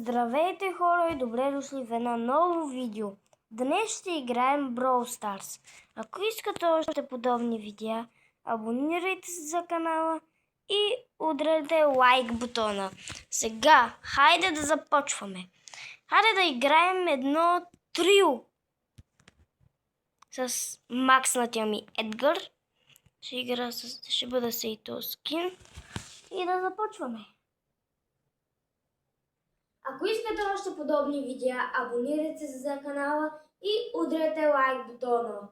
Здравейте хора и добре дошли в едно ново видео. Днес ще играем Brawl Stars. Ако искате още подобни видеа, абонирайте се за канала и ударете лайк бутона. Сега, хайде да започваме. Хайде да играем едно трио с макснатия ми Едгар. Ще бъда Сейто скин и да започваме. Ако искате още подобни видеа, абонирайте се за канала и ударете лайк бутона.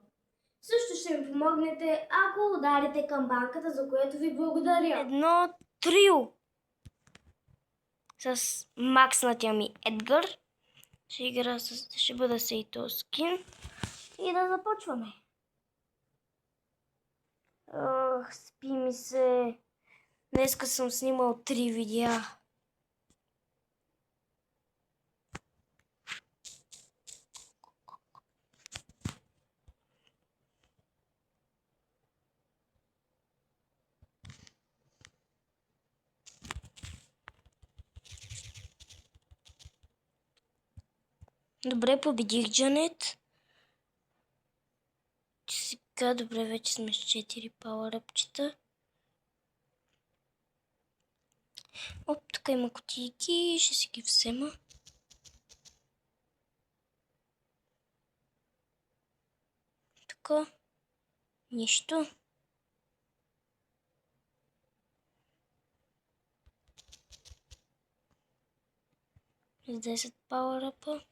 Също ще ми помогнете, ако ударите камбанката, за което ви благодаря. Едно трио с макснатия ми Едгар. Ще бъда Сейто скин и да започваме. Спи ми се. Днеска съм снимал 3 видеа. Добре, победих Джанет. Сега, добре, вече сме с 4 пауъръпчета. Оп, тук има кутийки, ще си ги взема. Така, нищо. С 10 пауъръпа.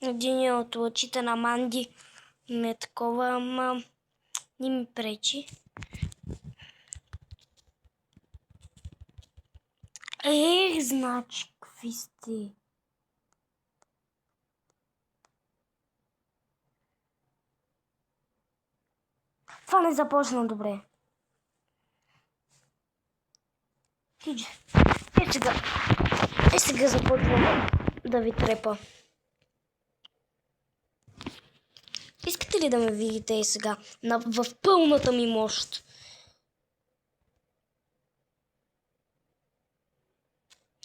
Един от лъчите на Манди ме е такова, ама не ми пречи. Значи, какви сте? Това не започна добре. Хидже. Сега започвам да ви трепа. Искате ли да ме видите и сега в пълната ми мощ?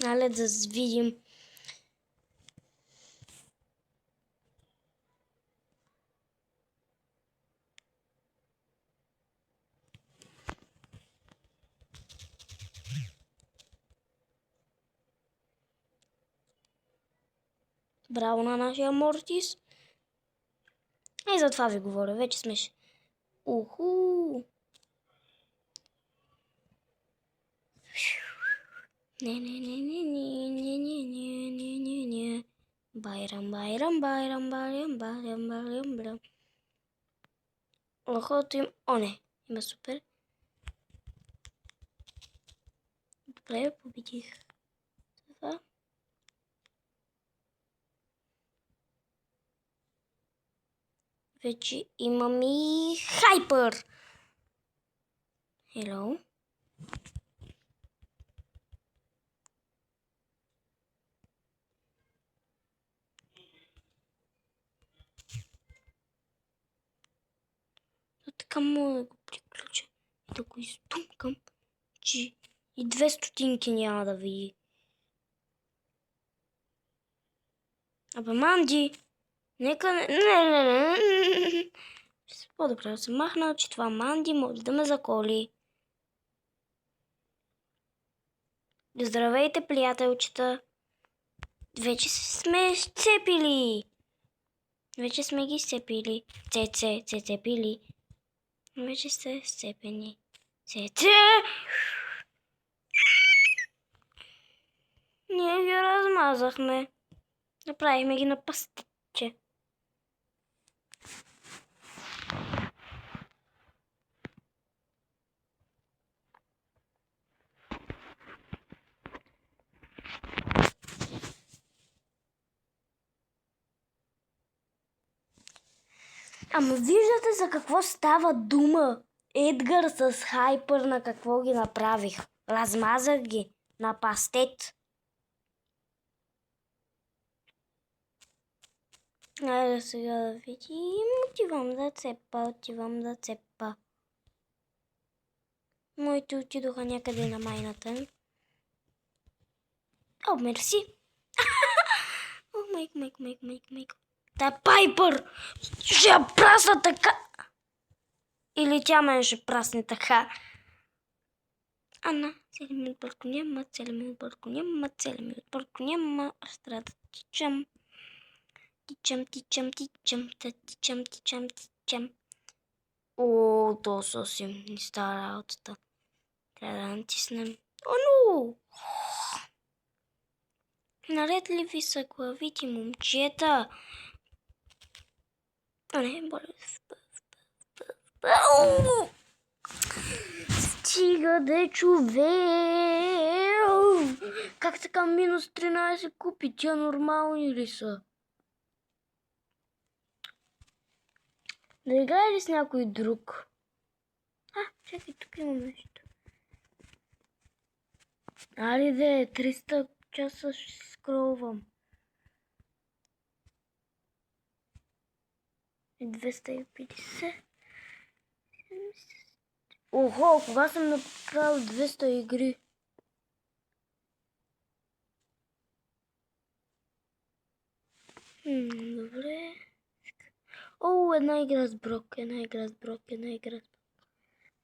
Але да видим. Браво на нашия Мортис. И за това ви говоря. Вече сме. Уху! Не. Байрам. Охото им. О, не. Има супер. Добре, победих. Това. Вече имам и Хайпер. Hello. Така мога да го приключа и да го изтумкам, че и 2 стотинки няма да види. Абе, Манди, нека не. По-добре да се махна, че това Манди може да ме заколи. Здравейте, приятелчета. Вече сме сцепили. Вече сме ги сцепили. Цепили. Вече сте сцепени. Ние ги размазахме. Направихме ги на пастиче. Ама виждате за какво става дума. Едгар с Хайпър на какво ги направих? Размазах ги на пастет. Айде сега да видим. Отивам да цепа. Моите отидоха някъде на майната. О, мерси. О, майк. Та Пайпър ще я прасна така. Или тя мен ще прасне така. Ана, цели ми от бърко няма, аз трябва да тичам. Тичам. О, то съвсем не става работата. Трябва да натиснем. О, но! Наред ли ви са главите, момчета? А не, боля. Стига де човек! Как така минус 13 купи? Тя нормални ли са? Да играе ли с някой друг? Чакай, тук има нещо. Айде, 300 часа ще скролвам. 250. Охо, кога съм направил 200 игри? Добре. О, една игра с Брок.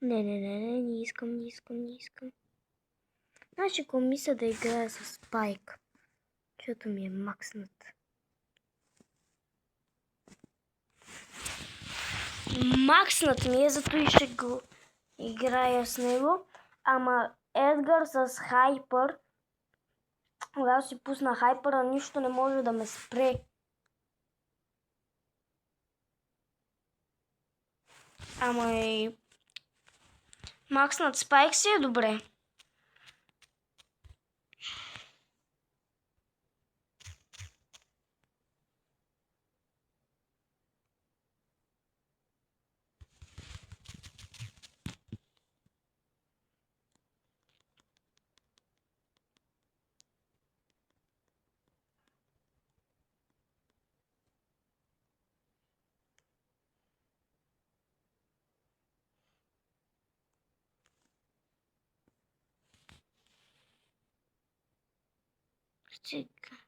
Не искам. Значи, ако мисля да играя с Спайк, защото ми е макснат. Макснат ми е, зато и ще го играя с него. Ама Едгар с Хайпър, когато си пусна Хайпъра, нищо не може да ме спре. Ама и макснат Спайк си е добре. Сега.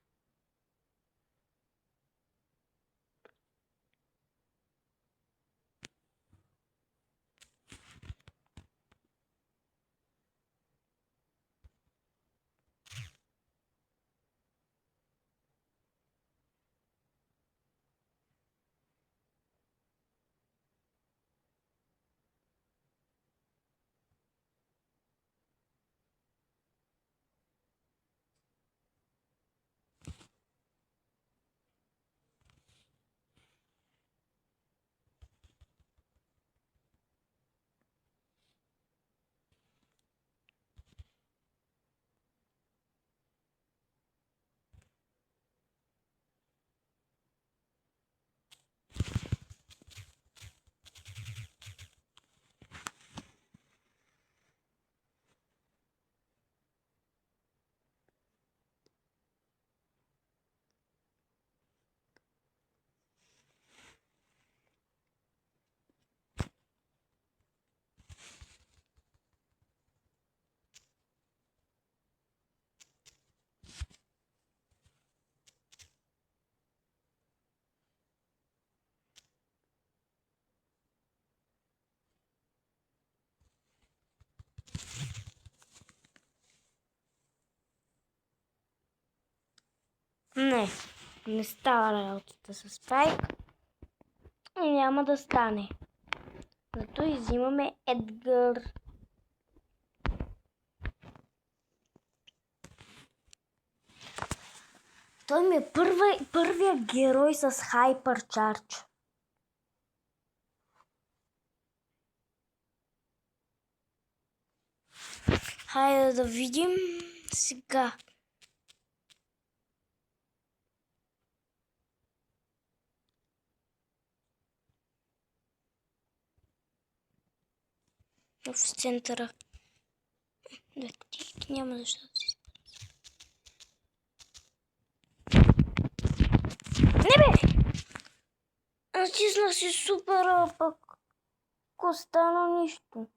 Не става работата с Спайк и няма да стане. Зато изимаме Едгар. Той ми е първия герой с Hyper Charge. Хайде да видим сега. в центъра. Да, тик, няма защо да си спомня. Не бе! Натиснах си супер, а пък остана нищо.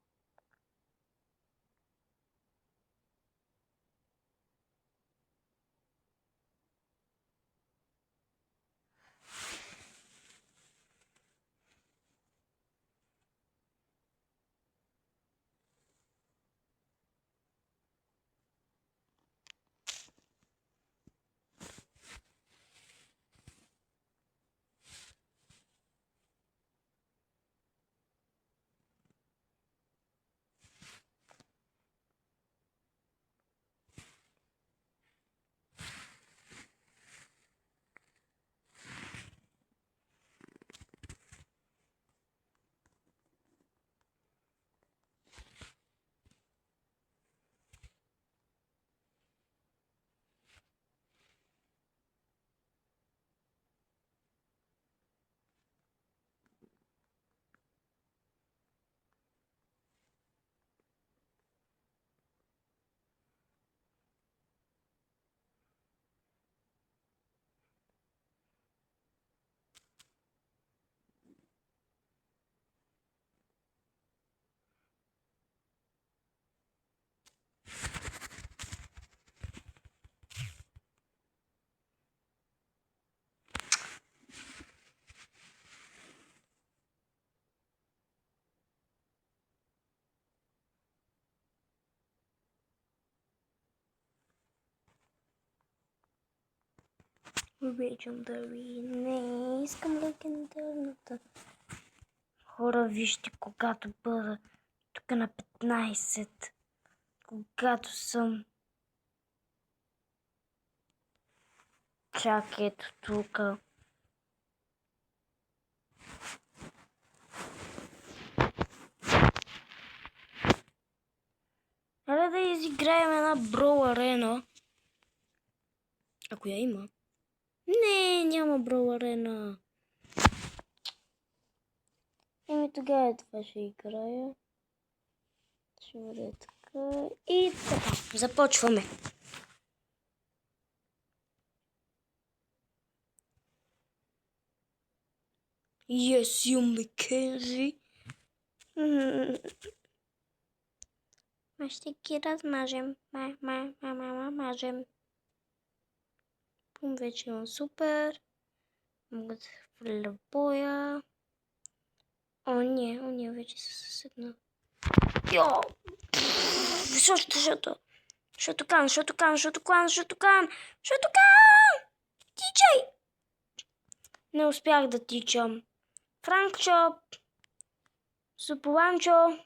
Legendary. Не, искам легендарната. Хора, вижте, когато бъда тук на 15, когато съм... Чак ето тук. Трябва да изиграем една Brawl Arena. Ако я има. Не, няма Brawl Arena. Еми тогава това ще играя. Ще бъде така. И така, започваме. Yes, you Макензи. Ще ги размажем. Мажем. Вече имам супер. Мога да хвърля боя. О, не, вече се съседна. Йо! Защото Шотокан! Тичай! Не успях да тичам. Франкчо! Суполанчо!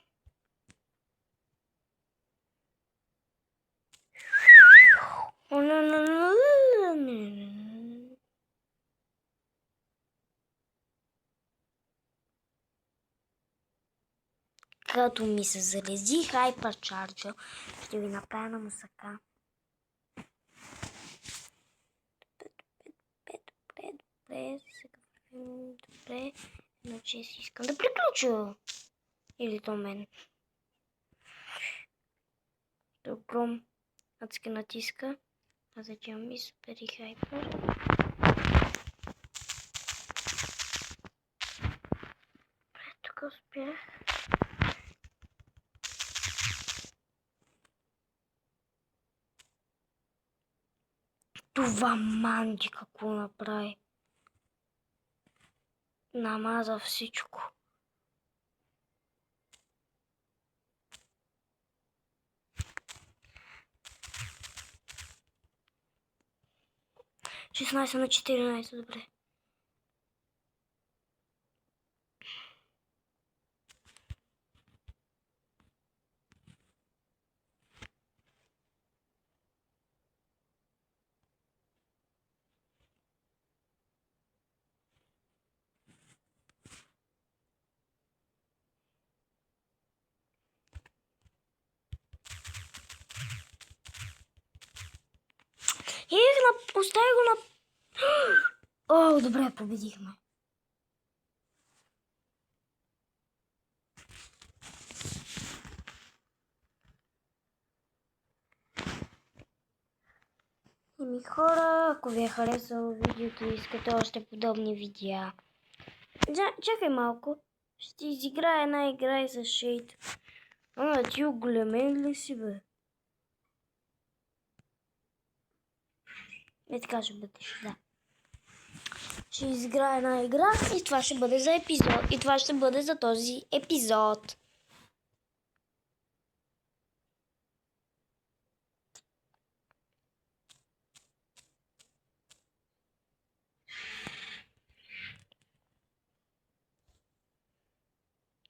Като ми се залези хайперчарджа, ще ви направя на мусака. Добре. Иначе си искам да приключа. Или то мен. Добро. Адски натиска. Аз зачем ми супер и хайпер. Тук успях. Това Манди какво направи. Намаза всичко. Шестнайсет на 14, добре. Остави го на... О, добре, победихме. Хора, ако ви е харесало видеото и искате още подобни видеа, чакай малко. Ще ти изиграя една игра и за шейд. Ама ти оголемен ли си, бе? Не така ще бъдеш, да. Ще изиграя една игра и това ще бъде за епизод. И това ще бъде за този епизод.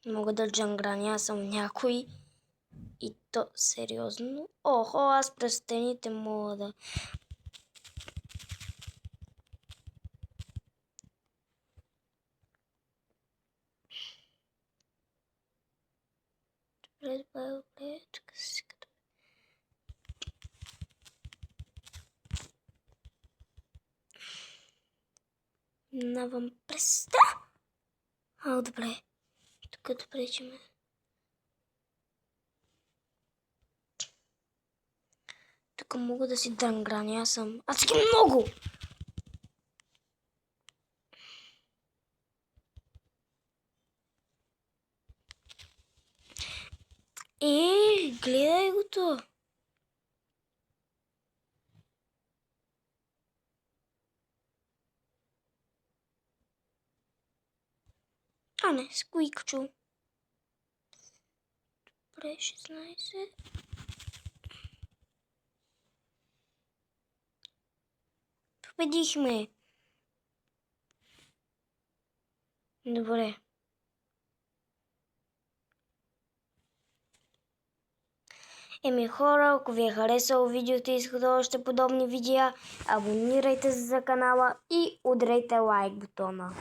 Мога да джанграня съм някой. И то сериозно. Охо, аз през стените мога да... Добре, чакай си като... Минавам през... добре. Тук добре, че ме... Тук мога да си дранграня съм. Аз ги много! Гледай го то! Не, скуикчо. Добре, 16. Победихме. Добре. Хора, ако ви е харесало видеото и искате още подобни видеа, абонирайте се за канала и удрейте лайк бутона.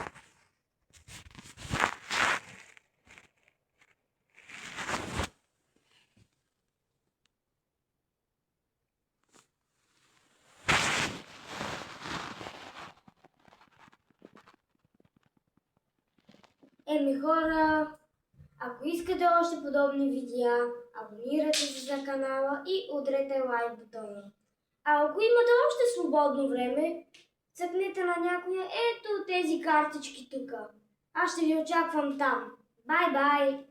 Хора, ако искате още подобни видеа, абонирайте се за канала и удрете лайк бутона. А ако имате още свободно време, цъкнете на някоя ето тези картички тук. Аз ще ви очаквам там. Бай-бай!